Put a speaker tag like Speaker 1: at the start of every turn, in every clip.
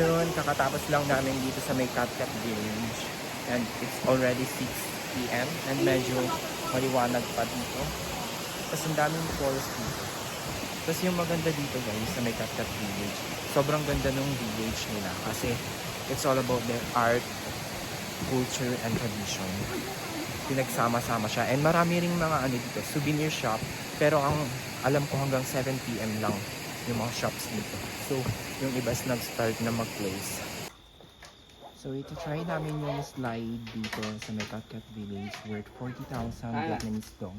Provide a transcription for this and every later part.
Speaker 1: afternoon, kakatapos lang namin dito sa may Catcat Village. And it's already 6 p.m. and medyo maliwanag pa dito. Tapos ang daming forest dito. Tapos yung maganda dito guys sa may Catcat Village, sobrang ganda ng village nila kasi it's all about their art, culture, and tradition. Pinagsama-sama siya. And marami ring mga ano dito, souvenir shop. Pero ang alam ko hanggang 7 p.m. lang yung mga shops dito. So, yung iba is nag-start na mag-close. So, ito try namin yung slide dito sa may Catcat Village worth 40,000 Vietnamese dong.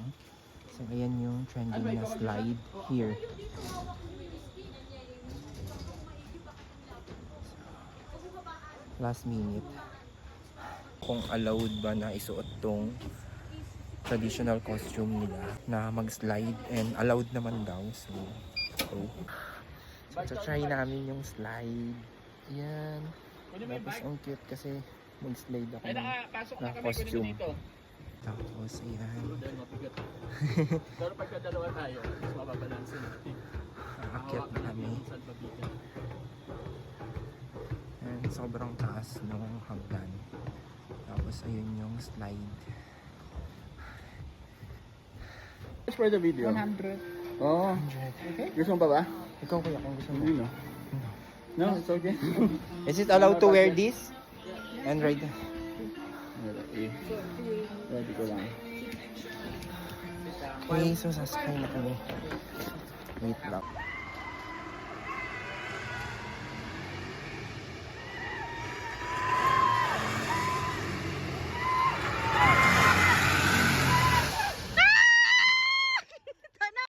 Speaker 1: So, ayan yung trending na slide here. Last minute. Kung allowed ba na isuot tong traditional costume nila na mag-slide, and allowed naman daw. So try namin yung slide. Ayan. Tapos ang cute kasi mag-slide ako ng costume. Tapos ayan.
Speaker 2: Pero pagka dalawa tayo, mababalansin natin.
Speaker 1: Aakyat na kami. And sobrang taas ng hagdan. Tapos ayun yung slide.
Speaker 2: For the video.
Speaker 3: 100.
Speaker 2: Oh. Okay. Gusto mo pa ba?
Speaker 1: Ikaw kuya kung gusto mo.
Speaker 2: No. No, it's okay.
Speaker 1: Is it allowed to wear this? And ride?
Speaker 2: Ready ko lang.
Speaker 1: Okay, so sasakay na kami. Wait lang.